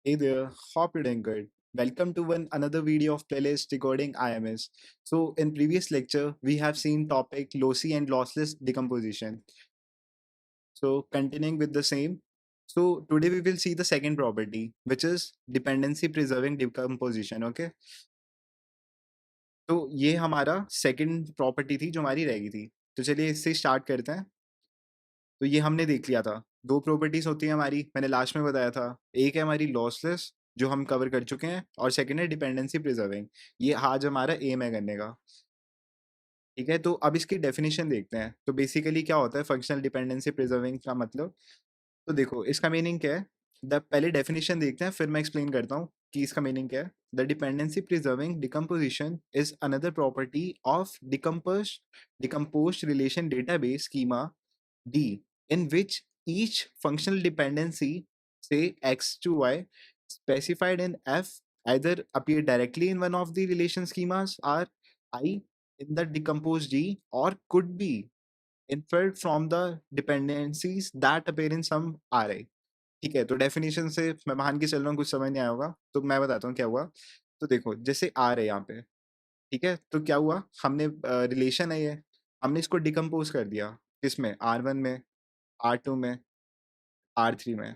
Hey there, hope you're doing good. Welcome to one another video of playlist decoding IMS. So in previous lecture, we have seen topic lossy and lossless decomposition. So continuing with the same. So today we will see the second property, which is dependency preserving decomposition. Okay. तो ये हमारा second property थी जो हमारी रह गई थी. तो चलिए इससे स्टार्ट करते हैं. तो ये हमने देख लिया था. दो प्रॉपर्टीज होती हैं हमारी, मैंने लास्ट में बताया था. एक है हमारी लॉसलेस जो हम कवर कर चुके हैं, और सेकंड है डिपेंडेंसी प्रिजर्विंग. ये आज हमारा एम है करने का. ठीक है, तो अब इसकी डेफिनेशन देखते हैं. तो बेसिकली क्या होता है फंक्शनल डिपेंडेंसी प्रिजर्विंग का मतलब. तो देखो इसका मीनिंग क्या है. पहले डेफिनेशन देखते हैं, फिर मैं एक्सप्लेन करता हूँ कि इसका मीनिंग क्या है. The dependency preserving decomposition is another property of decompose relation database schema D, in which each functional dependency, say x to y, specified in F, either appear directly in one of the relation schemas R, I, in the decomposed D, or could be inferred from the dependencies that appear in some RI. ठीक है, तो definition से मैं मान के चल रहा हूँ कुछ समझ नहीं आया होगा, तो मैं बताता हूँ क्या हुआ. तो देखो जैसे आर है यहाँ पे. ठीक है, तो क्या हुआ, हमने रिलेशन है ये, हमने इसको डिकम्पोज कर दिया. किसमें, R1 में, R2 में, R3 में.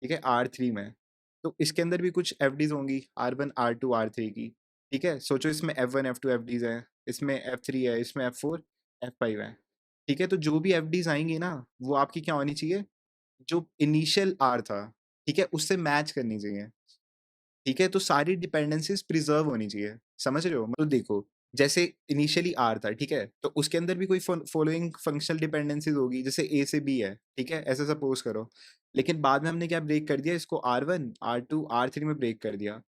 ठीक है, R3 में. तो इसके अंदर भी कुछ एफ डीज होंगी, R1 R2 R3 की. ठीक है, सोचो इसमें F1 F2 एफ डीज है, इसमें F3 है, इसमें F4 F5 है. ठीक है, तो जो भी एफ डीज आएंगी ना, वो आपकी क्या होनी चाहिए, जो इनिशियल आर था, ठीक है, उससे मैच करनी चाहिए. ठीक है, तो सारी डिपेंडेंसीज प्रिजर्व होनी चाहिए. समझ रहे हो, तो देखो जैसे इनिशियली आर था, ठीक है, तो उसके अंदर भी कोई फॉलोइंग फंक्शनल डिपेंडेंसीज होगी, जैसे ए से बी है. ठीक है, ऐसा सपोज करो. लेकिन बाद में हमने क्या ब्रेक कर दिया, इसको R1 R2 R3 में ब्रेक कर दिया.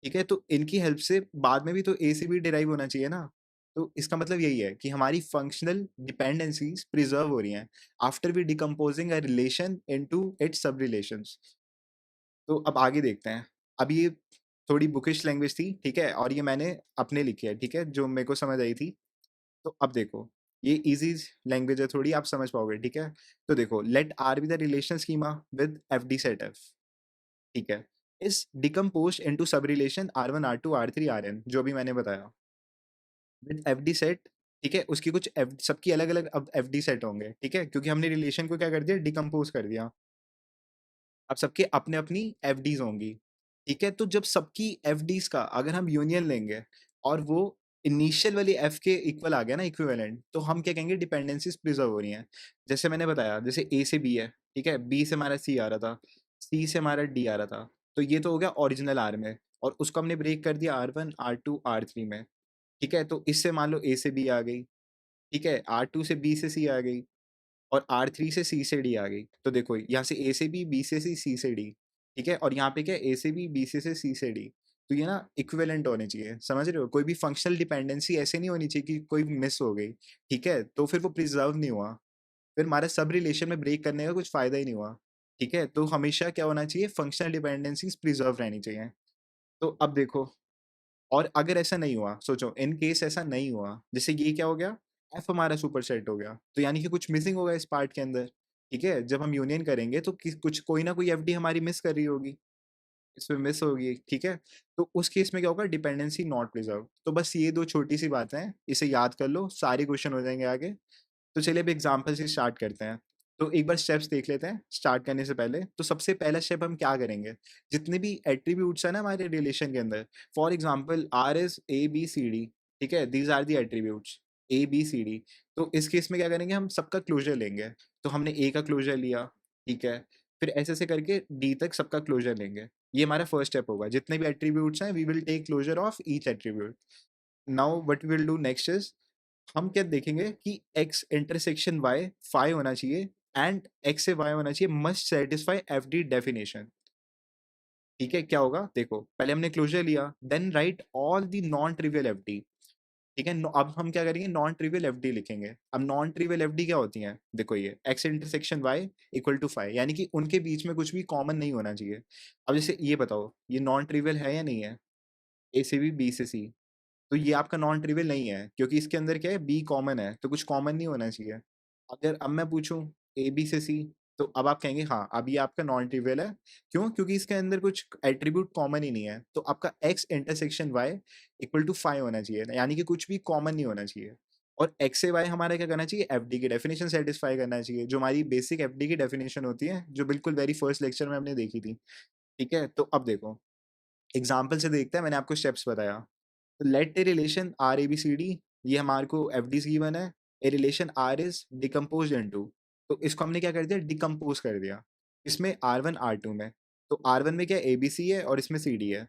ठीक है, तो इनकी हेल्प से बाद में भी तो ए से बी डिराइव होना चाहिए ना. तो इसका मतलब यही है कि हमारी फंक्शनल डिपेंडेंसीज प्रिजर्व हो रही हैं after we decomposing a relation into its sub relations. तो अब आगे देखते हैं. अब ये थोड़ी बुकिश लैंग्वेज थी, ठीक है, और ये मैंने अपने लिखी है, ठीक है, जो मेरे को समझ आई थी. तो अब देखो, ये इजी लैंग्वेज है थोड़ी, आप समझ पाओगे. ठीक है, तो देखो let R be the relation schema with F D set F. ठीक है, इस decompose into sub relation R1 R2 R3 Rn, जो भी मैंने बताया, विद एफ डी सेट. ठीक है, उसकी कुछ सबकी अलग अलग अब एफ डी सेट होंगे. ठीक है, क्योंकि हमने रिलेशन को क्या कर दिया, डिकम्पोज कर दिया. अब सबके अपने अपनी एफडीज होंगी. ठीक है, तो जब सबकी एफडीज का अगर हम यूनियन लेंगे और वो इनिशियल वाली एफ के इक्वल आ गया ना, इक्विवेलेंट, तो हम क्या कहेंगे, डिपेंडेंसीज प्रिजर्व हो रही हैं. जैसे मैंने बताया, जैसे ए से बी है, ठीक है, बी से हमारा सी आ रहा था, सी से हमारा डी आ रहा था. तो ये तो हो गया ओरिजिनल आर में, और उसको हमने ब्रेक कर दिया R1 R2 R3 में. ठीक है, तो इससे मान लो ए से बी आ गई. ठीक है, R2 से बी से सी आ गई, और R3 से सी से डी आ गई. तो देखो यहाँ से ए से बी से सी से डी. ठीक है, और यहाँ पे क्या है, ए से बी से सी से डी. तो ये ना इक्विवेलेंट होने चाहिए. समझ रहे हो, कोई भी फंक्शनल डिपेंडेंसी ऐसे नहीं होनी चाहिए कि कोई मिस हो गई. ठीक है, तो फिर वो प्रिजर्व नहीं हुआ, फिर हमारे सब रिलेशन में ब्रेक करने का कुछ फायदा ही नहीं हुआ. ठीक है, तो हमेशा क्या होना चाहिए, फंक्शनल डिपेंडेंसीज प्रिजर्व रहनी चाहिए. तो अब देखो, और अगर ऐसा नहीं हुआ, सोचो इन केस ऐसा नहीं हुआ, जैसे ये क्या हो गया, एफ हमारा सुपर सेट हो गया, तो यानी कि कुछ मिसिंग होगा इस पार्ट के अंदर. ठीक है, जब हम यूनियन करेंगे तो कुछ कोई ना कोई एफडी हमारी मिस कर रही होगी, इसमें मिस होगी. ठीक है, तो उस केस में क्या होगा, डिपेंडेंसी नॉट प्रिजर्व. तो बस ये दो छोटी सी बातें हैं, इसे याद कर लो, सारे क्वेश्चन हो जाएंगे आगे. तो चलिए अब एग्जाम्पल से स्टार्ट करते हैं. तो एक बार स्टेप्स देख लेते हैं स्टार्ट करने से पहले. तो सबसे पहला स्टेप हम क्या करेंगे, जितने भी एट्रीब्यूट्स है ना हमारे रिलेशन के अंदर, for example R is A B C D. ठीक है, these are the attributes A B C D. तो इस केस में क्या करेंगे, हम सबका क्लोजर लेंगे. तो हमने ए का क्लोजर लिया. ठीक है, फिर ऐसे करके डी तक सबका क्लोजर लेंगे. ये हमारा फर्स्ट स्टेप होगा. जितने भी एट्रीब्यूट्स हैं, we will take closure of each attribute. Now what we will do next is, हम क्या देखेंगे कि x इंटरसेक्शन y फाई होना चाहिए, एंड x से y होना चाहिए must satisfy F D definition. ठीक है, क्या होगा देखो, पहले हमने क्लोजर लिया, then write all the non trivial F D. ठीक है, अब हम क्या करेंगे, नॉन ट्रिवियल एफ डी लिखेंगे. अब नॉन ट्रिवियल एफ डी क्या होती हैं, देखो ये x intersection y equal to five, यानी कि उनके बीच में कुछ भी कॉमन नहीं होना चाहिए. अब जैसे ये बताओ, ये नॉन ट्रिवियल है या नहीं है, ए से बी से सी. तो ये आपका नॉन ट्रिवियल नहीं है, क्योंकि इसके अंदर क्या है, बी कॉमन है, तो कुछ कॉमन नहीं होना चाहिए. अगर अब मैं पूछूं ए बी से सी, तो अब आप कहेंगे हाँ, अब ये आपका नॉन ट्रिवियल है। क्यों? क्योंकि इसके अंदर कुछ एट्रीब्यूट कॉमन ही नहीं है। तो आपका x intersection y equal to 5 होना चाहिए, यानी कि कुछ भी कॉमन नहीं होना चाहिए। और x से y हमारा क्या करना चाहिए? एफडी की डेफिनेशन सेटिस्फाई करना चाहिए, जो हमारी बेसिक एफडी की डेफिनेशन होती है, जो बिल्कुल वेरी फर्स्ट लेक्चर में हमने देखी थी। ठीक है? तो अब देखो, एग्जाम्पल से देखते हैं, मैंने आपको स्टेप्स बताया। तो let a relation R A B C D, ये हमारे को एफ डी गिवन है। A relation R is decompose into, तो इसको हमने क्या कर दिया? डिकम्पोज कर दिया। इसमें आर वन आर टू में। तो आर वन में क्या ए बी सी है और इसमें सी डी है।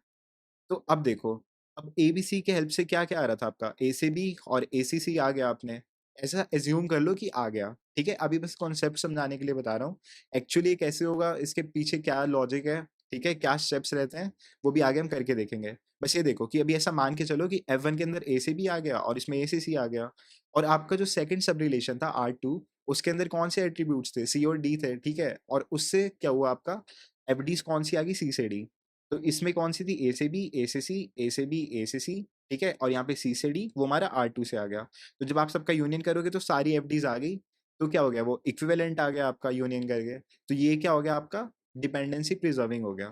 तो अब देखो, अब ए बी सी के हेल्प से क्या क्या आ रहा था आपका? ए से बी और ए सी सी आ गया आपने। ऐसा एज्यूम कर लो कि आ गया। ठीक है, अभी बस कॉन्सेप्ट समझाने के लिए बता रहा हूँ। एक्चुअली ये कैसे होगा, इसके पीछे क्या लॉजिक है, ठीक है, क्या स्टेप्स रहते हैं, वो भी आगे हम करके देखेंगे। बस ये देखो कि अभी ऐसा मान के चलो कि F1 के अंदर ए से बी आ गया और इसमें ए से सी आ गया। और आपका जो सेकंड सब रिलेशन था R2, उसके अंदर कौन से एट्रीब्यूट्स थे? सी और डी थे। ठीक है, और उससे क्या हुआ आपका? एफ डी कौन सी आ गई? सी से डी। तो इसमें कौन सी थी? ए से बी, ए से सी, ए से बी, ए से सी। ठीक है, और यहाँ पे सी से डी, वो हमारा R2 से आ गया। तो जब आप सबका यूनियन करोगे तो सारी एफ डीज आ गई। तो क्या हो गया? वो इक्विवेलेंट आ गया आपका यूनियन करके। तो ये क्या हो गया आपका? डिपेंडेंसी प्रिजर्विंग हो गया।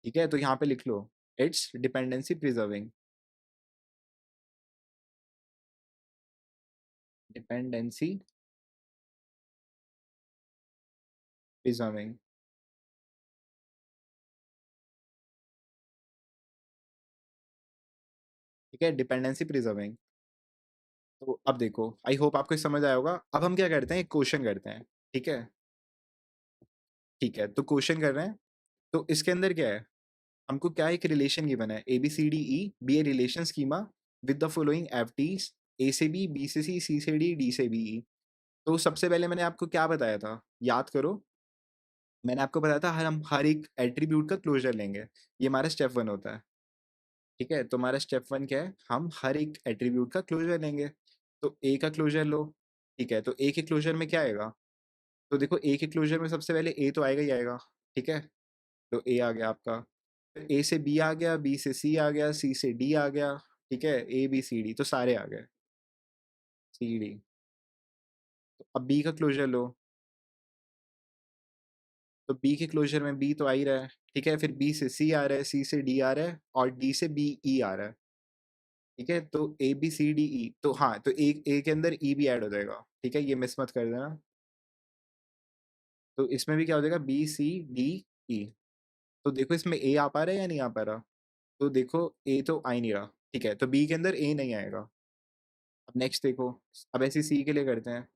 ठीक है, तो यहाँ पे लिख लो, it's dependency preserving. Dependency preserving. ठीक है, डिपेंडेंसी प्रिजर्विंग। तो अब देखो, आई होप आपको समझ आया होगा। अब हम क्या करते हैं? एक क्वेश्चन करते हैं। ठीक है। ठीक है, तो क्वेश्चन कर रहे हैं। तो इसके अंदर क्या है? हमको क्या एक रिलेशन गिवन है, A B C D E be a relation schema with the following F Ds, A से बी से सी से डी से बी ई। तो सबसे पहले मैंने आपको क्या बताया था? याद करो, मैंने आपको बताया था हम हर एक एट्रीब्यूट का क्लोजर लेंगे। ये हमारा स्टेप वन होता है। ठीक है, तो हमारा स्टेप वन क्या है? हम हर एक एट्रीब्यूट का क्लोजर लेंगे। तो ए का क्लोजर लो। ठीक है, तो ए के क्लोजर में क्या आएगा? तो देखो, ए के क्लोजर में सबसे पहले ए तो आएगा ही आएगा। ठीक है, तो ए आ गया आपका। ए से बी आ गया, बी से सी आ गया, सी से डी आ गया। ठीक है, ए बी सी डी तो सारे आ गए। C D. तो अब बी का क्लोजर लो। तो बी के क्लोजर में बी तो आ ही रहा है। ठीक है, फिर बी से सी आ रहा है, सी से डी आ रहा है, और डी से बी ई आ रहा है। ठीक है, तो ए बी सी डी ई, तो हाँ, तो ए के अंदर ई भी ऐड हो जाएगा। ठीक है, ये मिस मत कर देना। तो इसमें भी क्या हो जाएगा? B C D E. तो देखो, इसमें ए आ पा रहा है या नहीं आ पा रहा? तो देखो, ए तो आ ही नहीं रहा। ठीक है, तो बी के अंदर ए नहीं आएगा। अब नेक्स्ट देखो, अब ऐसे सी के लिए करते हैं।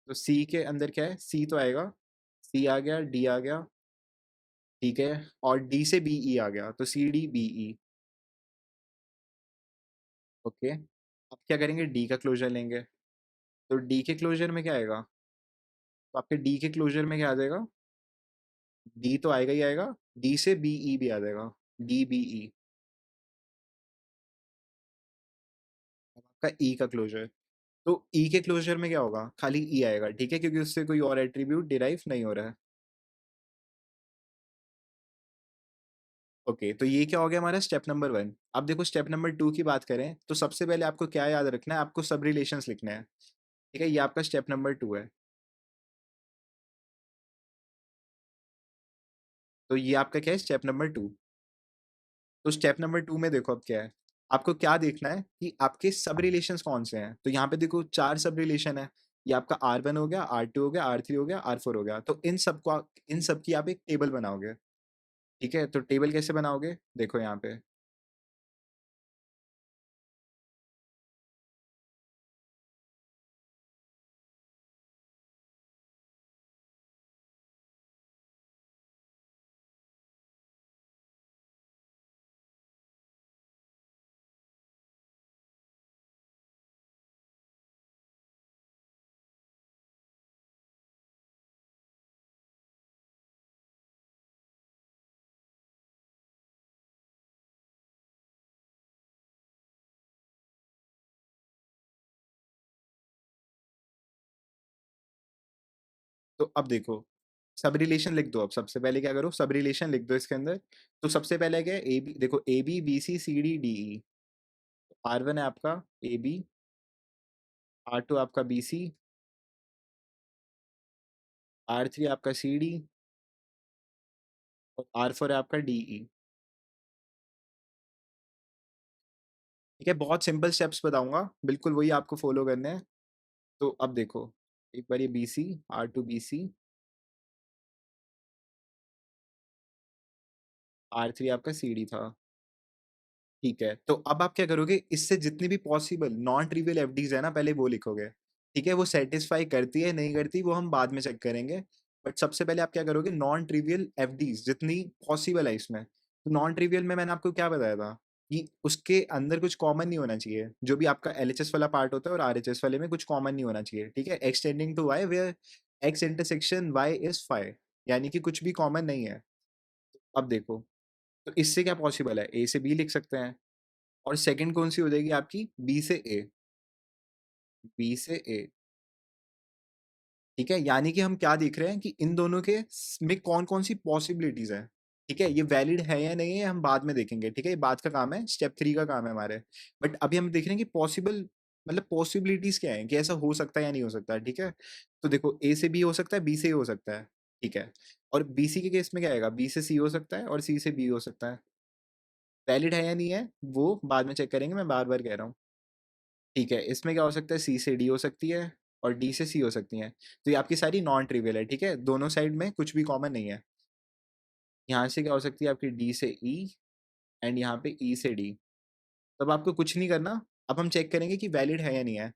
तो सी के अंदर क्या है? सी तो आएगा। सी आ गया, डी आ गया। ठीक है, और डी से बी ई आ गया, तो C D B E. Okay, अब क्या करेंगे? डी का क्लोजर लेंगे। तो डी के क्लोजर में क्या आएगा? तो आपके डी के क्लोजर में क्या आ जाएगा? डी तो आएगा ही आएगा। डी से बी ई भी आ जाएगा। D B E. आपका ई का क्लोजर। तो ई के क्लोजर में क्या होगा? खाली ई आएगा। ठीक है, क्योंकि उससे कोई और एट्रीब्यूट डिराइव नहीं हो रहा है। ओके, तो ये क्या हो गया हमारा स्टेप नंबर वन। अब देखो, स्टेप नंबर टू की बात करें तो सबसे पहले आपको क्या याद रखना है? आपको सब रिलेशंस लिखने हैं। ठीक है, ये आपका स्टेप नंबर टू है। तो ये आपका क्या है? Step number two. तो स्टेप नंबर टू में देखो अब क्या है? आपको क्या देखना है कि आपके सब रिलेशंस कौन से हैं। तो यहाँ पे देखो, चार सब रिलेशन है। ये आपका R1 हो गया, R2 हो गया, R3 हो गया, R4 हो गया। तो इन सब की आप एक टेबल बनाओगे। ठीक है, तो टेबल कैसे बनाओगे? देखो यहाँ पे। तो अब देखो, सब रिलेशन लिख दो। अब सबसे पहले क्या करो? सब रिलेशन लिख दो इसके अंदर। तो सबसे पहले क्या है? ए बी, देखो, A B B C C D D E. R1 है आपका ए बी, R2 आपका बी सी, R3 आपका CD, और R4 है आपका DE। ठीक है, बहुत सिंपल स्टेप्स बताऊंगा, बिल्कुल वही आपको फॉलो करने हैं। तो अब देखो, एक बार ये BC, R2BC, R3 आपका CD था। ठीक है, तो अब आप क्या करोगे, इससे जितनी भी पॉसिबल नॉन ट्रिवियल एफडीज है ना, पहले वो लिखोगे। ठीक है, वो सेटिस्फाई करती है नहीं करती वो हम बाद में चेक करेंगे। बट सबसे पहले आप क्या करोगे, नॉन ट्रिवियल एफडीज जितनी पॉसिबल है इसमें। तो नॉन ट्रिवियल में मैंने आपको क्या बताया था कि उसके अंदर कुछ कॉमन नहीं होना चाहिए, जो भी आपका एलएचएस वाला पार्ट होता है और आरएचएस वाले में कुछ कॉमन नहीं होना चाहिए। ठीक है, extending to Y where X intersection Y is phi, यानी कि कुछ भी कॉमन नहीं है। अब देखो, तो इससे क्या पॉसिबल है, ए से बी लिख सकते हैं, और सेकंड कौन सी हो जाएगी आपकी, बी से ए, बी से ए। ठीक है, यानी कि हम क्या देख रहे हैं कि इन दोनों के में कौन कौन सी पॉसिबिलिटीज है। ठीक है, ये वैलिड है या नहीं है हम बाद में देखेंगे। ठीक है, ये बाद का काम है, स्टेप 3 का काम है हमारे। बट अभी हम देख रहे हैं कि पॉसिबल, मतलब पॉसिबिलिटीज क्या है कि ऐसा हो सकता है या नहीं हो सकता है। ठीक है, तो देखो ए से बी हो सकता है, बी से ए हो सकता है। ठीक है, और बी सी के केस में क्या आएगा, बी से सी हो सकता है और सी से बी हो सकता है। वैलिड है या नहीं है वो बाद में चेक करेंगे, मैं बार बार कह रहा हूँ। ठीक है, इसमें क्या हो सकता है, सी से डी हो सकती है और डी से सी हो सकती है। तो ये आपकी सारी नॉन ट्रिवियल है। ठीक है, दोनों साइड में कुछ भी कॉमन नहीं है। यहाँ से क्या हो सकती है आपकी, डी से ई, एंड यहाँ पे ई से डी। तब आपको कुछ नहीं करना, अब हम चेक करेंगे कि वैलिड है या नहीं है।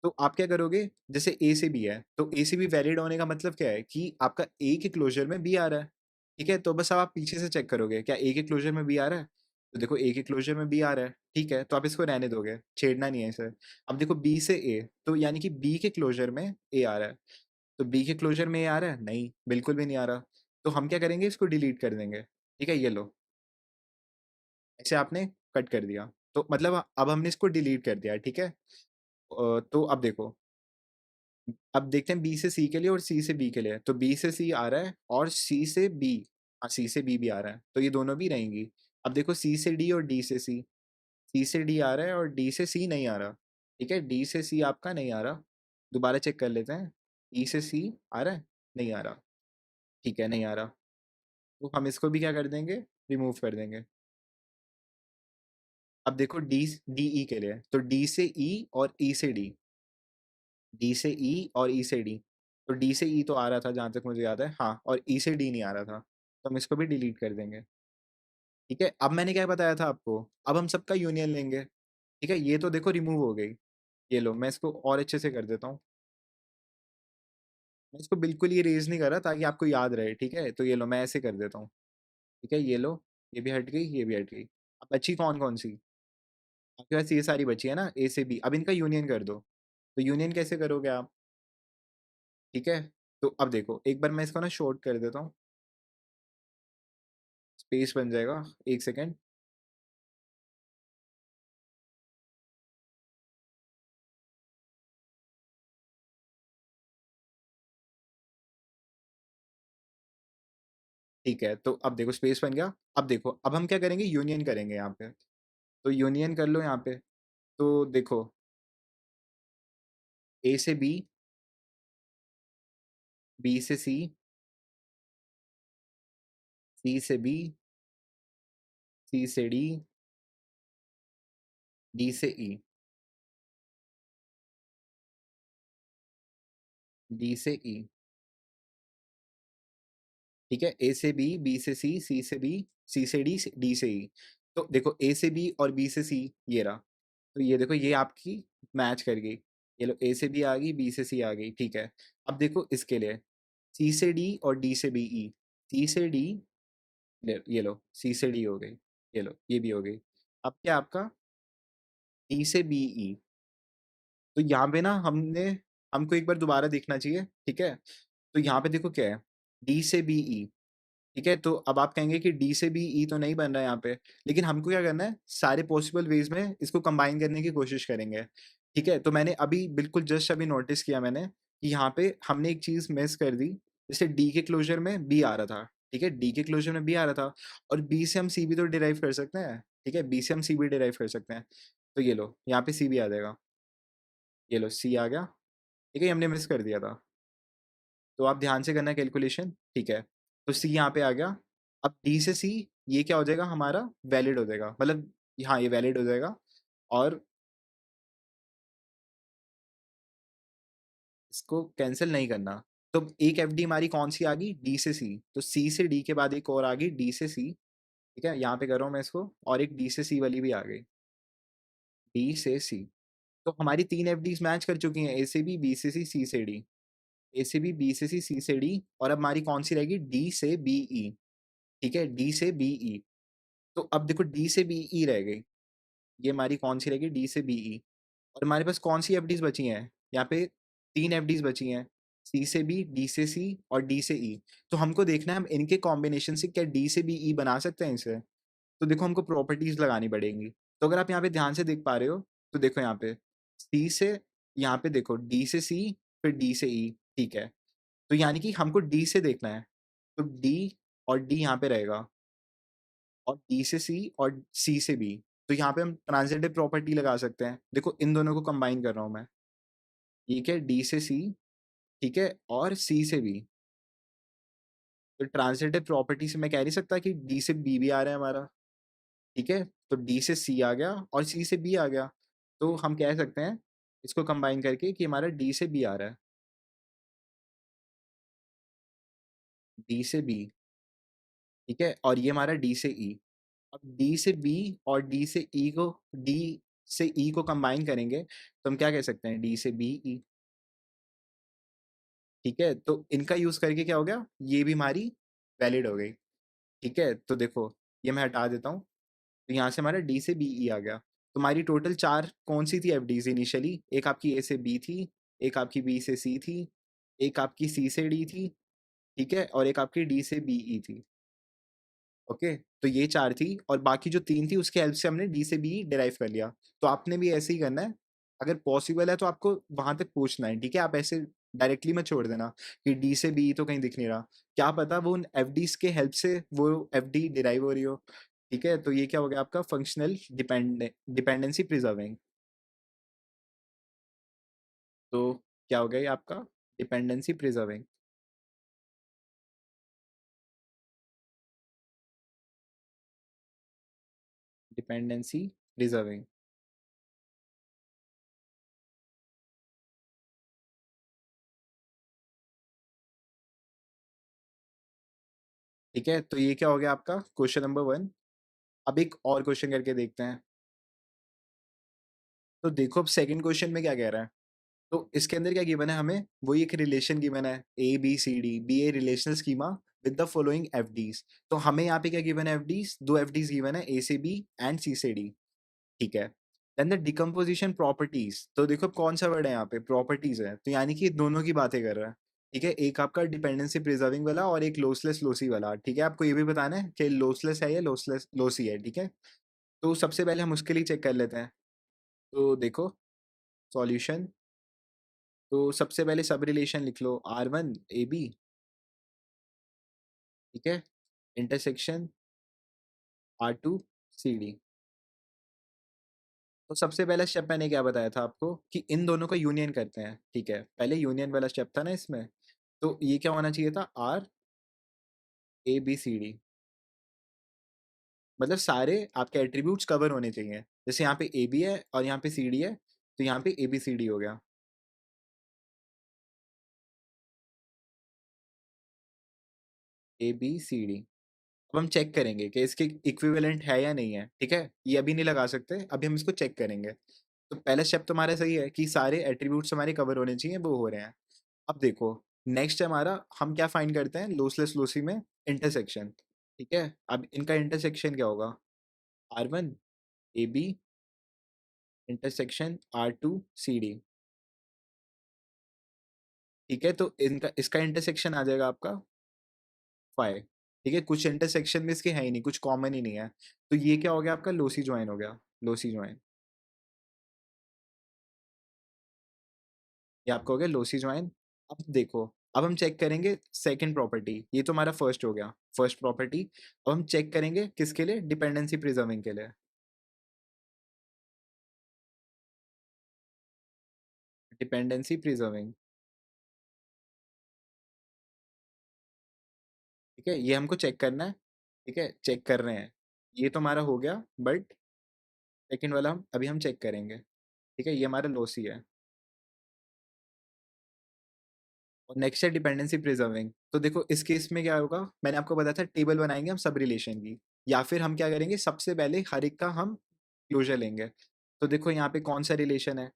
तो आप क्या करोगे, जैसे ए से बी है, तो ए से बी वैलिड होने का मतलब क्या है कि आपका ए के क्लोजर में बी आ रहा है। ठीक है, तो बस अब आप पीछे से चेक करोगे क्या ए के क्लोजर में बी आ रहा है। तो देखो ए के क्लोजर में बी आ रहा है, ठीक है, तो आप इसको रहने दोगे, छेड़ना नहीं है इसे। अब देखो बी से ए, तो यानी कि बी के क्लोजर में ए आ रहा है। तो बी के क्लोजर में ए आ रहा है, नहीं बिल्कुल भी नहीं आ रहा। तो हम क्या करेंगे, इसको डिलीट कर देंगे। ठीक है, ये लो, ऐसे आपने कट कर दिया। तो मतलब अब हमने इसको डिलीट कर दिया। ठीक है, तो अब देखो, अब देखते हैं बी से सी के लिए और सी से बी के लिए। तो बी से सी आ रहा है और सी से बी, हाँ सी से बी भी आ रहा है, तो ये दोनों भी रहेंगी। अब देखो सी से डी और डी से सी, सी से डी आ रहा है और डी से सी नहीं आ रहा। ठीक है, डी से सी आपका नहीं आ रहा, दोबारा चेक कर लेते हैं। ई से सी आ रहा है, नहीं आ रहा। ठीक है, नहीं आ रहा, तो हम इसको भी क्या कर देंगे, रिमूव कर देंगे। अब देखो डी, डी ई के लिए, तो डी से ई और ई से डी, डी से ई और ई से डी। तो डी से ई तो आ रहा था जहां तक मुझे याद है, हाँ, और ई से डी नहीं आ रहा था, तो हम इसको भी डिलीट कर देंगे। ठीक है, अब मैंने क्या बताया था आपको, अब हम सबका यूनियन लेंगे। ठीक है, ये तो देखो रिमूव हो गई। ये लो, मैं इसको और अच्छे से कर देता हूँ। मैं इसको बिल्कुल ये रेज नहीं कर रहा ताकि आपको याद रहे। ठीक है, तो ये लो मैं ऐसे कर देता हूँ। ठीक है, ये लो, ये भी हट गई, ये भी हट गई। अब बची कौन कौन सी, आपके पास ये सारी बची है ना, ए से बी, अब इनका यूनियन कर दो। तो यूनियन कैसे करोगे आप, ठीक है, तो अब देखो एक बार मैं इसको ना शॉर्ट कर देता हूँ, स्पेस बन जाएगा, एक सेकेंड। ठीक है, तो अब देखो स्पेस बन गया। अब देखो, अब हम क्या करेंगे, यूनियन करेंगे यहाँ पे। तो यूनियन कर लो यहाँ पे। तो देखो, ए से बी, बी से सी, सी से बी, सी से डी, डी से ई, डी से ई। ठीक है, ए से बी से सी से बी, सी से डी से ई। तो देखो ए से बी और बी से सी, ये रहा। तो ये देखो, ये आपकी मैच कर गई। ये लो, ए से बी आ गई, बी से सी आ गई। ठीक है, अब देखो इसके लिए, सी से डी और डी से बी ई, सी से डी, ये लो सी से डी हो गई, ये लो ये भी हो गई। अब क्या आपका, डी से बी ई। तो यहाँ पे ना हमने, हमको एक बार दोबारा देखना चाहिए। ठीक है, तो यहाँ पे देखो क्या है, डी से बी ई। ठीक है, तो अब आप कहेंगे कि डी से बी ई तो नहीं बन रहा है यहाँ पे, लेकिन हमको क्या करना है, सारे पॉसिबल वेज में इसको कंबाइन करने की कोशिश करेंगे। ठीक है, तो मैंने अभी बिल्कुल जस्ट अभी नोटिस किया मैंने कि यहाँ पे हमने एक चीज मिस कर दी। जैसे डी के क्लोजर में बी आ रहा था, ठीक है, डी के क्लोजर में बी आ रहा था, और बी से हम सी भी तो डिराइव कर सकते हैं। ठीक है, बी से हम सी भी डिराइव कर सकते हैं। तो ये लो, यहाँ पे सी भी आ जाएगा, ये लो सी आ गया। ठीक है, ये हमने मिस कर दिया था। तो आप ध्यान से करना कैलकुलेशन, ठीक है। तो सी यहाँ पे आ गया। अब डी से सी ये क्या हो जाएगा हमारा, वैलिड हो जाएगा, मतलब हाँ ये वैलिड हो जाएगा। और इसको कैंसिल नहीं करना। तो एक एफडी हमारी कौन सी आ गई, डी से सी, तो सी से डी के बाद एक और आ गई डी से सी, ठीक है, यहाँ पे कर रहा हूँ मैं इसको, और एक डी से सी वाली भी आ गई, डी से सी। तो हमारी तीन एफडीज मैच कर चुकी हैं, ए से बी, बी से सी से डी, ए से बी से सी से डी, और अब हमारी कौन सी रहेगी, डी से बी ई, ठीक है, डी से बी ई। तो अब देखो डी से बी ई रह गई, ये हमारी कौन सी रहेगी, डी से बी ई। और हमारे पास कौन सी एफडीज बची हैं, यहाँ पे तीन एफडीज बची हैं, सी से बी, डी से सी और डी से ई। तो हमको देखना है हम इनके कॉम्बिनेशन से क्या डी से बी ई बना सकते हैं इसे। तो देखो हमको प्रॉपर्टीज लगानी पड़ेंगी। तो अगर आप यहाँ पे ध्यान से देख पा रहे हो, तो देखो यहाँ पे सी से, यहाँ पे देखो डी से सी, फिर डी से ई, ठीक है। तो यानी कि हमको डी से देखना है, तो डी और डी यहाँ पे रहेगा, और डी से सी और सी से बी। तो यहाँ पे हम ट्रांजिटिव प्रॉपर्टी लगा सकते हैं, देखो इन दोनों को कंबाइन कर रहा हूँ मैं, ठीक है, डी से सी, ठीक है, और सी से बी। तो ट्रांजिटिव प्रॉपर्टी से मैं कह नहीं सकता कि डी से बी भी आ रहा है हमारा, ठीक है, तो डी से सी आ गया और सी से बी आ गया। तो हम कह सकते हैं इसको कंबाइन करके कि हमारा डी से बी आ रहा है, डी से बी, ठीक है, और ये हमारा डी से ई। अब डी से बी और डी से ई को, डी से ई को कंबाइन करेंगे तो हम क्या कह सकते हैं, डी से बी ई, ठीक है। तो इनका यूज करके क्या हो गया, ये भी हमारी वैलिड हो गई, ठीक है। तो देखो ये मैं हटा देता हूँ, तो यहाँ से हमारा डी से बी ई आ गया। तो हमारी टोटल चार कौन सी थी एफ डीज इनिशियली, एक आपकी ए से बी थी, एक आपकी बी से सी थी, एक आपकी सी से डी थी, ठीक है, और एक आपकी डी से बी ई थी। ओके, तो ये चार थी, और बाकी जो तीन थी उसके हेल्प से हमने डी से बी डिराइव कर लिया। तो आपने भी ऐसे ही करना है, अगर पॉसिबल है तो आपको वहां तक पूछना है, ठीक है, आप ऐसे डायरेक्टली मत छोड़ देना कि डी से बी तो कहीं दिख नहीं रहा। क्या पता वो उन एफ के हेल्प से वो एफ डी डिराइव हो रही हो, ठीक है। तो ये क्या हो गया आपका फंक्शनल डिपेंडेंसी प्रिजर्विंग। तो क्या हो गया ये आपका डिपेंडेंसी प्रिजर्विंग, डिपेंडेंसी प्रिजर्विंग, ठीक है। तो ये क्या हो गया आपका क्वेश्चन नंबर वन। अब एक और क्वेश्चन करके देखते हैं। तो देखो अब सेकंड क्वेश्चन में क्या कह रहा है। तो इसके अंदर क्या गिवन है हमें, वही एक रिलेशन गिवन है, A B C D, be a relational schema with the following F Ds. तो हमें यहाँ पे क्या गिवन है, एफ डीज, दो एफ डीज गिवन है, ए से बी एंड सी से डी, ठीक है। देन द डिकम्पोजिशन प्रॉपर्टीज, तो देखो कौन सा वर्ड है यहाँ पे, प्रॉपर्टीज है, तो यानी कि दोनों की बातें कर रहा है, ठीक है। एक आपका डिपेंडेंसी प्रिजर्विंग वाला और एक लॉसलेस लॉसी वाला, ठीक है। आपको ये भी बताना है कि लॉसलेस है या लॉसलेस लॉसी है, ठीक है। तो सबसे पहले हम उसके लिए चेक कर लेते हैं। तो देखो सॉल्यूशन, तो सबसे पहले सब रिलेशन लिख लो, आर वन ए बी, ठीक है, intersection R two C D. तो सबसे पहला स्टेप मैंने क्या बताया था आपको कि इन दोनों का यूनियन करते हैं, ठीक है, पहले यूनियन वाला स्टेप था ना इसमें। तो ये क्या होना चाहिए था, R A B C D, मतलब सारे आपके एट्रीब्यूट्स कवर होने चाहिए। जैसे यहाँ पे ए बी है और यहाँ पे सी डी है, तो यहाँ पे ए बी सी डी हो गया, ए बी सी डी। अब हम चेक करेंगे कि इसके इक्विवेलेंट है या नहीं है, ठीक है, ये अभी नहीं लगा सकते, अभी हम इसको चेक करेंगे। तो पहला स्टेप तो हमारा सही है कि सारे एट्रीब्यूट्स हमारे कवर होने चाहिए, वो हो रहे हैं। अब देखो नेक्स्ट है हमारा, हम क्या फाइंड करते हैं लॉसलेस लॉसी में, इंटरसेक्शन, ठीक है। अब इनका इंटरसेक्शन क्या होगा, R one A B intersection R two C D, ठीक है। तो इनका इसका इंटरसेक्शन आ जाएगा आपका फाइव, ठीक है। कुछ इंटरसेक्शन में इसके है ही नहीं, कुछ कॉमन ही नहीं है, तो ये क्या हो गया आपका लोसी ज्वाइन हो गया, लोसी ज्वाइन, ये आपका हो गया लोसी ज्वाइन। अब देखो, अब हम चेक करेंगे सेकंड प्रॉपर्टी, ये तो हमारा फर्स्ट हो गया, फर्स्ट प्रॉपर्टी। अब हम चेक करेंगे किसके लिए, डिपेंडेंसी प्रिजर्विंग के लिए, डिपेंडेंसी प्रिजर्विंग, ठीक है, ये हमको चेक करना है। ठीक है, चेक कर रहे हैं। ये तो हमारा हो गया, बट सेकंड वाला हम अभी हम चेक करेंगे। ठीक है, ये हमारा लॉसी है। और नेक्स्ट है डिपेंडेंसी प्रिजर्विंग। तो देखो इस केस में क्या होगा, मैंने आपको बताया था टेबल बनाएंगे हम सब रिलेशन की, या फिर हम क्या करेंगे, सबसे पहले हर एक का हम क्लोजर लेंगे। तो देखो यहाँ पे कौन सा रिलेशन है,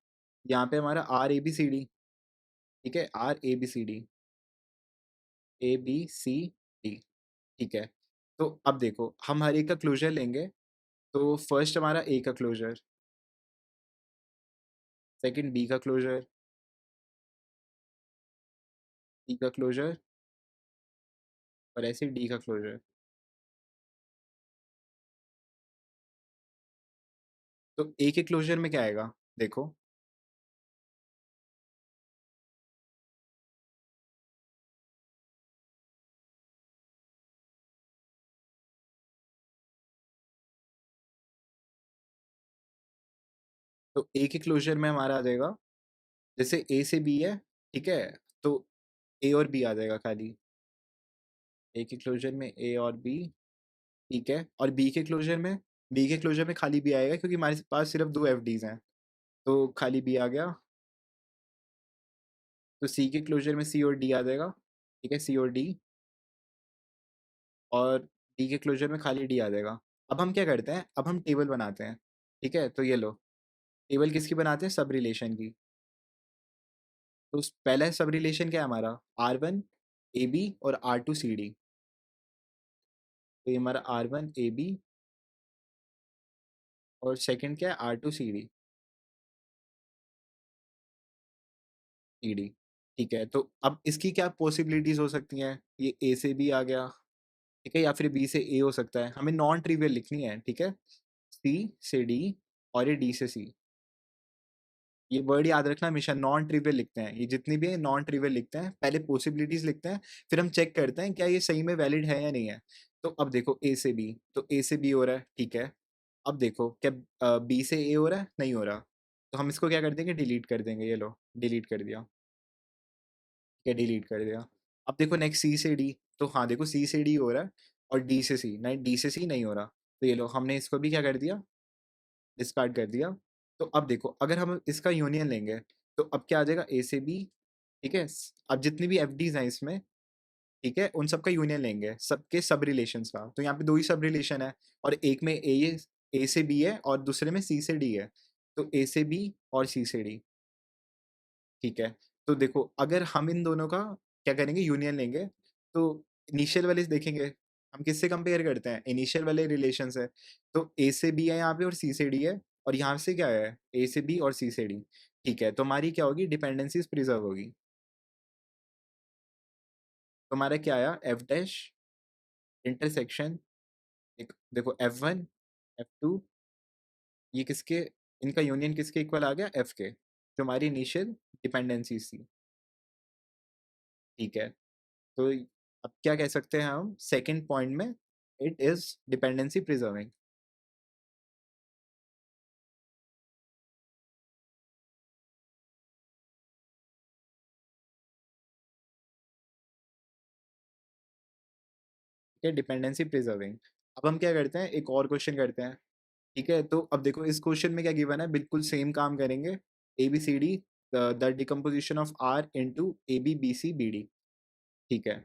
यहाँ पे हमारा R A B C D. ठीक है, R A B C D, A B C D. ठीक है, तो अब देखो हम हर एक का क्लोजर लेंगे। तो फर्स्ट हमारा ए का क्लोजर, सेकंड बी का क्लोजर, सी का क्लोजर, और ऐसे डी का क्लोजर। तो ए के क्लोजर में क्या आएगा, देखो। तो ए के क्लोजर में हमारा आ जाएगा, जैसे ए से बी है, ठीक है, तो ए और बी आ जाएगा खाली। ए के क्लोजर में ए और बी। ठीक है, और बी के क्लोजर में खाली बी आएगा, क्योंकि हमारे पास सिर्फ दो एफ डीज हैं, तो खाली बी आ गया। तो सी के क्लोजर में सी और डी आ जाएगा। ठीक है, सी और डी। और डी के क्लोजर में खाली डी आ जाएगा। अब हम क्या करते हैं, अब हम टेबल बनाते हैं। ठीक है, तो ये लो, टेबल किसकी बनाते हैं, सब रिलेशन की। तो पहला सब रिलेशन क्या है हमारा, आर वन ए बी और आर टू सी डी। तो ये हमारा आर वन ए बी, और सेकंड क्या है, R two C D, C D. ठीक है, तो अब इसकी क्या पॉसिबिलिटीज हो सकती हैं, ये ए से बी आ गया, ठीक है, या फिर बी से ए हो सकता है, हमें नॉन ट्रिवियल लिखनी है। ठीक है, सी से डी, और ये डी से सी। ये वर्ड याद रखना हमेशा, नॉन ट्रिवियल लिखते हैं, ये जितनी भी है नॉन ट्रिवियल लिखते हैं, पहले पॉसिबिलिटीज लिखते हैं, फिर हम चेक करते हैं क्या ये सही में वैलिड है या नहीं है। तो अब देखो ए से बी, तो ए से बी हो रहा है, ठीक है। अब देखो क्या बी से ए हो रहा है, नहीं हो रहा। तो हम इसको क्या कर देंगे, डिलीट कर देंगे, ये लो डिलीट कर दिया। ठीक है, डिलीट कर दिया। अब देखो नेक्स्ट सी से डी, तो हाँ देखो सी से डी हो रहा है, और डी से सी नहीं, डी से सी नहीं हो रहा। तो ये लो हमने इसको भी क्या कर दिया, डिस्कार्ड कर दिया। तो अब देखो अगर हम इसका यूनियन लेंगे, तो अब क्या आ जाएगा, ए से बी। ठीक है, अब जितनी भी एफ डीज हैं इसमें, ठीक है, उन सबका यूनियन लेंगे, सबके सब रिलेशन का। तो यहाँ पे दो ही सब रिलेशन है, और एक में ए से बी है, और दूसरे में सी से डी है। तो ए से बी और सी से डी। ठीक है, तो देखो अगर हम इन दोनों का क्या करेंगे, यूनियन लेंगे, तो इनिशियल वाले देखेंगे, हम किससे कंपेयर करते हैं, इनिशियल वाले रिलेशन है। तो ए से बी है यहाँ पे, और सी से डी है, और यहाँ से क्या है, ए से बी और सी से डी। ठीक है, तो हमारी क्या होगी, डिपेंडेंसीज प्रिजर्व होगी। तो हमारा क्या आया, एफ डैश इंटरसेक्शन, देखो एफ वन एफ टू, ये किसके, इनका यूनियन किसके इक्वल आ गया, एफ के, जो हमारी इनिशियल डिपेंडेंसी थी। ठीक है, तो अब क्या कह सकते हैं हम सेकंड पॉइंट में, इट इज डिपेंडेंसी प्रिजर्विंग। ठीक है, डिपेंडेंसी प्रिजर्विंग। अब हम क्या करते हैं, एक और क्वेश्चन करते हैं। ठीक है, तो अब देखो इस क्वेश्चन में क्या गिवन है, बिल्कुल सेम काम करेंगे। A B C D, the decomposition of R into A B B C B D. ठीक है,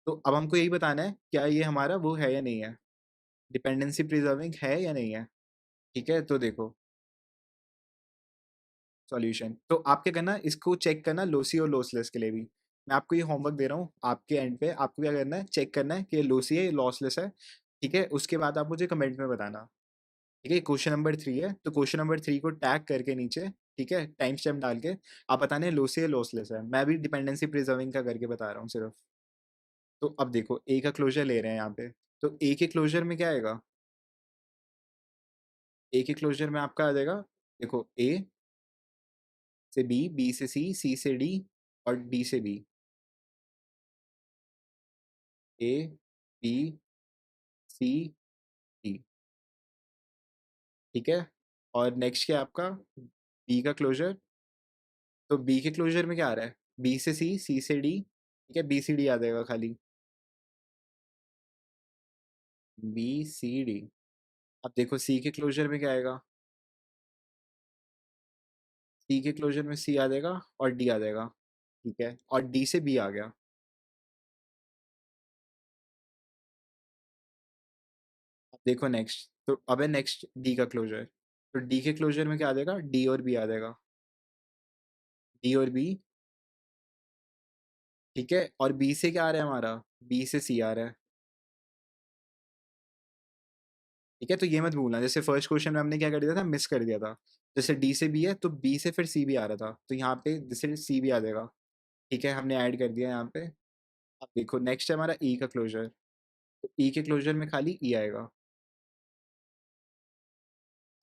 तो अब हमको यही बताना है क्या ये हमारा वो है या नहीं है, डिपेंडेंसी प्रिजर्विंग है या नहीं है। ठीक है, तो देखो सॉल्यूशन, तो आप क्या करना, इसको चेक करना लोसी और लॉसलेस के लिए भी। मैं आपको ये होमवर्क दे रहा हूँ, आपके एंड पे आपको क्या करना है, चेक करना है कि ये लोसी है, ये लॉसलेस है। ठीक है, उसके बाद आप मुझे कमेंट में बताना। ठीक है, क्वेश्चन नंबर 3 है, तो क्वेश्चन नंबर 3 को टैग करके नीचे, ठीक है, टाइम स्टैम्प डाल के आप बताने हैं लोसी है लॉसलेस है। मैं भी डिपेंडेंसी प्रिजर्विंग का करके बता रहा हूँ सिर्फ। तो अब देखो ए का क्लोजर ले रहे हैं यहाँ पे, तो ए के क्लोजर में क्या आएगा, ए के क्लोजर में आपका आ जाएगा, देखो ए से बी, बी से सी, सी से डी, और डी से B. A B C D. ठीक है, और नेक्स्ट क्या है आपका, बी का क्लोजर। तो बी के क्लोजर में क्या आ रहा है, बी से सी, सी से डी। ठीक है, बी सी डी आ जाएगा खाली। B C D. अब देखो सी के क्लोजर में क्या आएगा, सी के क्लोजर में सी आ जाएगा और डी आ जाएगा। ठीक है, और डी से बी आ गया। अब देखो नेक्स्ट, तो अब है नेक्स्ट डी का क्लोजर। तो डी के क्लोजर में क्या आ जाएगा, डी और बी आ जाएगा। डी और बी। ठीक है, और बी से क्या आ रहा है हमारा, बी से सी आ रहा है। ठीक है, तो ये मत भूलना, जैसे फर्स्ट क्वेश्चन में हमने क्या कर दिया था, मिस कर दिया था। जैसे डी से बी है तो बी से फिर सी भी आ रहा था, तो यहाँ पे जैसे सी भी आ जाएगा। ठीक है, हमने ऐड कर दिया यहाँ पे। अब देखो नेक्स्ट है हमारा ई का क्लोजर। तो ई के क्लोजर में खाली ई आएगा।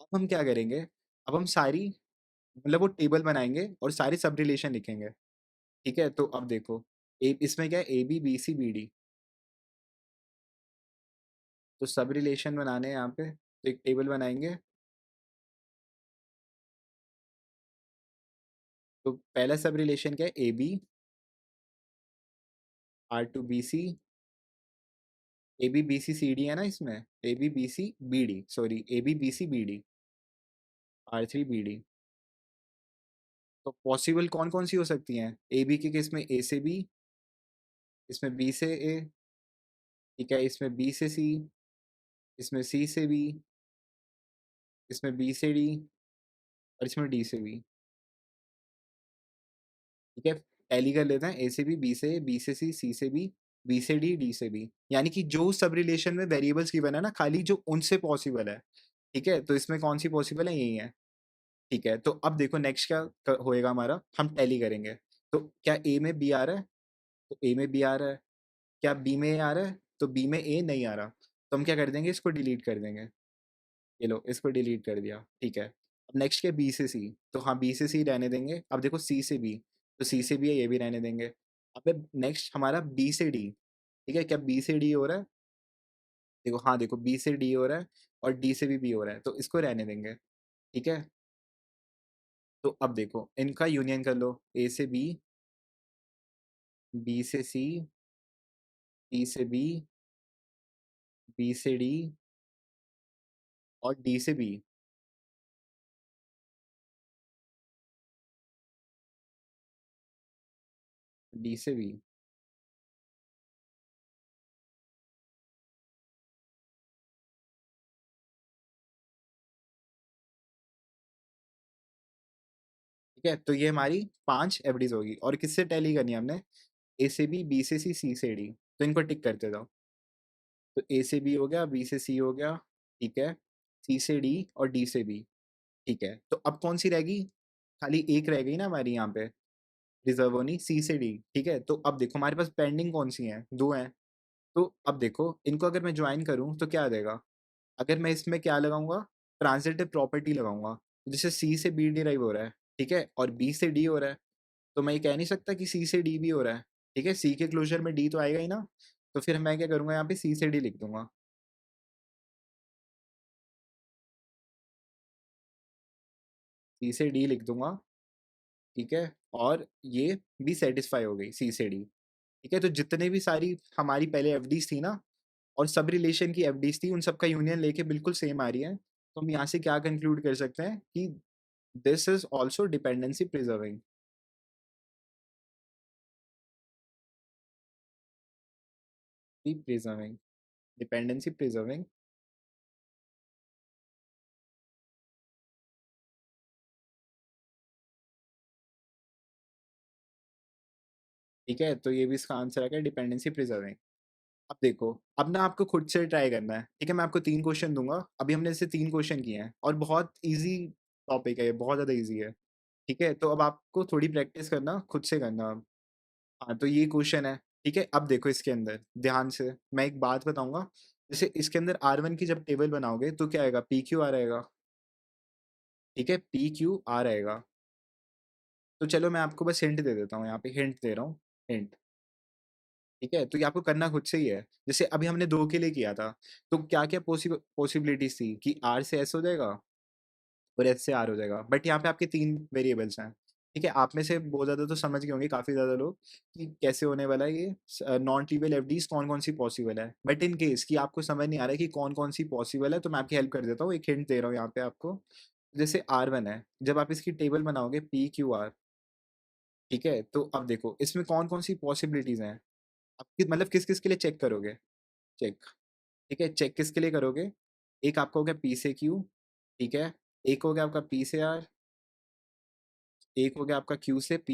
अब हम क्या करेंगे, अब हम सारी, मतलब वो टेबल बनाएंगे और सारे सब रिलेशन लिखेंगे। ठीक है, तो अब देखो इसमें क्या है, A B B C B D. तो सब रिलेशन बनाने हैं यहाँ पे, तो एक टेबल बनाएंगे। तो पहला सब रिलेशन क्या है, A B R two B C, A B B C C D है ना इसमें, A B B C B D, sorry A B B C B D, R three B D. तो पॉसिबल कौन कौन सी हो सकती हैं, ए बी के केस में ए से बी, इसमें बी से ए, ठीक है, इसमें बी से सी, इसमें सी से बी, इसमें बी से डी, और इसमें डी से बी। ठीक है, टैली कर लेते हैं, ए से बी से सी से बी से डी से बी, यानी कि जो सब रिलेशन में वेरिएबल्स गिवन है ना, खाली जो उनसे पॉसिबल है। ठीक है, तो इसमें कौन सी पॉसिबल है, यही है। ठीक है, तो अब देखो नेक्स्ट क्या होएगा हमारा, हम टैली करेंगे। तो क्या ए में बी आ रहा है, तो ए में बी आ रहा है। क्या बी में ए आ रहा है, तो बी में ए नहीं आ रहा, तो हम क्या कर देंगे, इसको डिलीट कर देंगे। ये लो, इसको डिलीट कर दिया। ठीक है, अब नेक्स्ट क्या, बी से सी। तो हाँ, बी से सी रहने देंगे। अब देखो सी से बी, तो सी से बी है, ये भी रहने देंगे। अब नेक्स्ट हमारा बी से डी। ठीक है, क्या बी से डी हो रहा है, देखो हाँ, देखो बी से डी हो रहा है, और डी से भी बी हो रहा है, तो इसको रहने देंगे। ठीक है, तो अब देखो इनका यूनियन कर लो, ए से बी से सी से बी से डी, और डी से बी। डी से बी। ठीक है, तो ये हमारी 5 एफडीज होगी, और किससे टैली करनी है हमने, ए से बी से सी से डी। तो इनको टिक करते जाओ। तो ए से बी हो गया, बी से सी हो गया। ठीक है, सी से डी और डी से बी। ठीक है, तो अब कौन सी रहेगी, खाली एक रह गई ना हमारी यहाँ पे, रिजर्व होनी, सी से डी। ठीक है, तो अब देखो हमारे पास पेंडिंग कौन सी हैं, दो हैं। तो अब देखो इनको अगर मैं ज्वाइन करूँ तो क्या आ जाएगा, अगर मैं इसमें क्या लगाऊंगा, ट्रांजिटिव प्रॉपर्टी लगाऊंगा। जैसे सी से बी डिराइव हो रहा है, ठीक है, और बी से डी हो रहा है, तो मैं ये कह नहीं सकता कि सी से डी भी हो रहा है। ठीक है, सी के क्लोजर में डी तो आएगा ही ना, तो फिर मैं क्या करूंगा, यहाँ पे सी से डी लिख दूंगा। सी से डी लिख दूंगा। ठीक है, और ये भी सेटिस्फाई हो गई सी से डी। ठीक है, तो जितने भी सारी हमारी पहले एफडीज थी ना, और सब रिलेशन की एफडीज थी, उन सबका यूनियन लेके बिल्कुल सेम आ रही है। तो हम यहाँ से क्या कंक्लूड कर सकते हैं कि this is also dependency preserving. Preserving, dependency preserving. ठीक है, तो ये भी इसका आंसर है, डिपेंडेंसी प्रिजर्विंग। अब देखो, अब ना आपको खुद से ट्राई करना है। ठीक है, मैं आपको 3 क्वेश्चन दूंगा, अभी हमने जैसे 3 क्वेश्चन किए हैं, और बहुत इजी टॉपिक है ये, बहुत ज़्यादा इजी है। ठीक है, तो अब आपको थोड़ी प्रैक्टिस करना, खुद से करना अब। हाँ, तो ये क्वेश्चन है। ठीक है, अब देखो इसके अंदर ध्यान से मैं एक बात बताऊंगा। जैसे इसके अंदर R1 की जब टेबल बनाओगे तो क्या आएगा, पी क्यू आर आएगा। ठीक है, पी क्यू आर आएगा। तो चलो मैं आपको बस हिंट दे देता हूँ, यहाँ पे हिंट दे रहा हूँ, हिंट। ठीक है, तो ये आपको करना खुद से ही है। जैसे अभी हमने दो के लिए किया था, तो क्या क्या पॉसिबिलिटीज थी कि आर से एस हो जाएगा और एस से आर हो जाएगा, बट यहाँ पे आपके तीन वेरिएबल्स हैं। ठीक है, आप में से बहुत ज़्यादा तो समझ गए होंगे काफ़ी ज़्यादा लोग कि कैसे होने वाला है ये नॉन ट्रिवियल एफडीज़ कौन-कौन सी पॉसिबल है। बट इन केस कि आपको समझ नहीं आ रहा है कि कौन-कौन सी पॉसिबल है, तो मैं आपकी हेल्प कर देता हूँ, एक हिंट दे रहा हूँ यहाँ पे आपको। जैसे R1 है, जब आप इसकी टेबल बनाओगे PQR, ठीक है? तो अब देखो इसमें कौन-कौन सी पॉसिबिलिटीज़ हैं। आप मतलब किस-किस के लिए चेक करोगे? चेक, ठीक है? चेक किसके लिए करोगे? एक आपका हो गया P से Q, ठीक है? एक हो गया आपका P से R, एक हो गया आपका Q से P,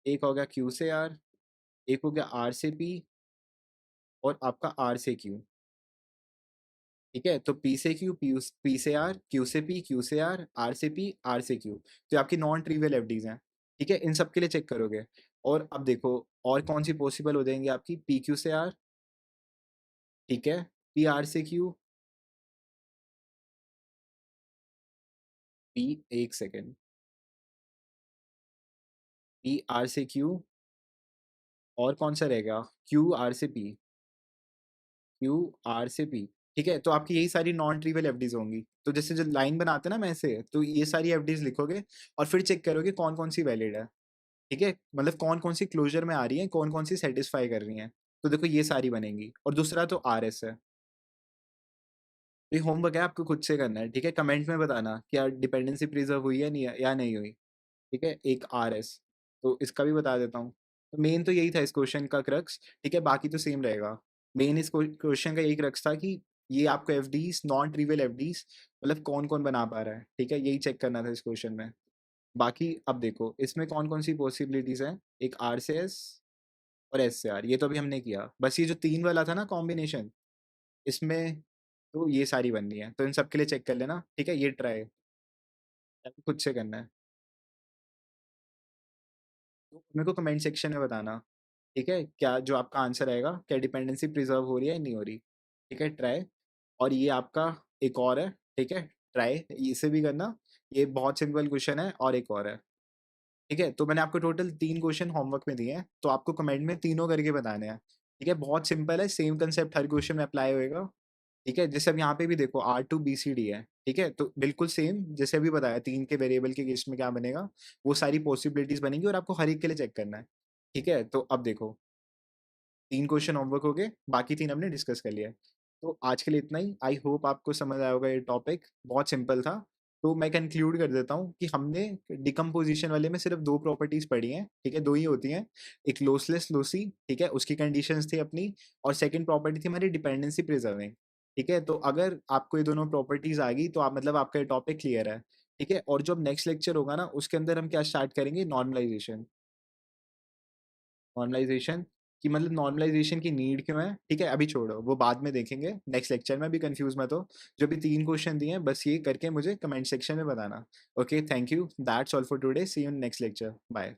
एक हो गया Q से R, एक हो गया R से P और आपका R से Q, ठीक है? तो P से Q, P से R, Q से P, Q से R, R से P, R से Q। तो ये आपकी नॉन ट्रिवियल एफडीज़ हैं, ठीक है? इन सब के लिए चेक करोगे। और अब देखो और कौन-सी पॉसिबल हो जाएँगी आपकी PQ से R, ठीक है? PR से Q, P 1 सेकंड, PR से Q और कौन-सा रह गया? QR से P, QR से P, ठीक है? तो आपकी यही सारी नॉन ट्रिवियल एफडीज़ होंगी। तो जैसे जो लाइन बनाते हैं ना मैं ऐसे, तो ये सारी एफडीज़ लिखोगे और फिर चेक करोगे कौन-कौन सी वैलिड है। ठीक है? मतलब कौन-कौन सी क्लोज़र में आ रही हैं, कौन-कौन सी सैटिस्फाई कर रही हैं। तो देखो ये सारी बनेंगी और दूसरा तो आरएस है। ये होमवर्क है आपको खुद से करना है, ठीक है? कमेंट में बताना क्या डिपेंडेंसी प्रिज़र्व हुई है नहीं या नहीं हुई, ठीक है? एक आरएस, तो इसका भी बता देता हूँ। तो मेन तो यही था इस क्वेश्चन का क्रक्स, ठीक है? बाकी तो सेम रहेगा। मेन इस क्वेश्चन का यही क्रक्स था कि ये आपको एफडीज़, नॉन ट्रिवियल एफडीज़ मतलब कौन-कौन बना पा रहा है, ठीक है? यही चेक करना था इस क्वेश्चन में। बाकी अब देखो इसमें कौन-कौन सी पॉसिबिलिटीज़ हैं, एक आर से एस और एस से आर, ये तो अभी हमने किया। बस ये जो 3 वाला था ना कॉम्बिनेशन, इसमें तो ये सारी बननी है। तो इन सब के लिए चेक कर लेना, ठीक है? ये ट्राई खुद से करना है। तो मेरे को कमेंट सेक्शन में बताना, ठीक है? क्या जो आपका आंसर आएगा, क्या डिपेंडेंसी प्रिज़र्व हो रही है या नहीं हो रही, ठीक है? ट्राई। और ये आपका एक और है, ठीक है? ट्राई इसे भी करना, ये बहुत सिंपल क्वेश्चन है और एक और है, ठीक है? तो मैंने आपको टोटल 3 क्वेश्चन होमवर्क में दिए हैं, तो आपको कमेंट में तीनों करके बताने हैं, ठीक है? बहुत सिंपल है, सेम कांसेप्ट हर क्वेश्चन में अप्लाई होएगा। ठीक है? जैसे अब यहाँ पे भी देखो R2 BCD है, ठीक है? तो बिल्कुल सेम जैसे अभी बताया 3 के वेरिएबल के केस में क्या बनेगा, वो सारी पॉसिबिलिटीज़ बनेंगी और आपको हर एक के लिए चेक करना है, ठीक है? तो अब देखो 3 क्वेश्चन होमवर्क हो गए, बाकी 3 हमने डिस्कस कर लिया है। तो आज के लिए इतना ही, आई होप आपको समझ आया होगा ये टॉपिक, बहुत सिंपल था। तो मैं कंक्लूड कर देता हूँ कि हमने डिकम्पोज़िशन वाले में सिर्फ़ 2 प्रॉपर्टीज़ पढ़ी हैं, ठीक है? 2 ही होती हैं, एक लॉसलेस लॉसी, ठीक है? उसकी कंडीशंस थी अपनी और सेकंड प्रॉपर्टी थी हमारी डिपेंडेंसी प्रिजर्विंग, ठीक है? तो अगर आपको ये दोनों प्रॉपर्टीज़ आ गई तो आप मतलब आपका ये टॉपिक क्लियर है, ठीक है? और जो अब नेक्स्ट लेक्चर होगा ना, उसके अंदर हम क्या स्टार्ट करेंगे नॉर्मलाइज़ेशन। नॉर्मलाइज़ेशन कि मतलब नॉर्मलाइज़ेशन की नीड क्यों है, ठीक है? अभी छोड़ो, वो बाद में देखेंगे नेक्स्ट लेक्चर में, अभी कन्फ्यूज़ मत हो। जो भी 3 क्वेश्चन दिए हैं, बस ये करके मुझे कमेंट सेक्शन में बताना। Okay, thank you, that's all for today, see you in next lecture, bye.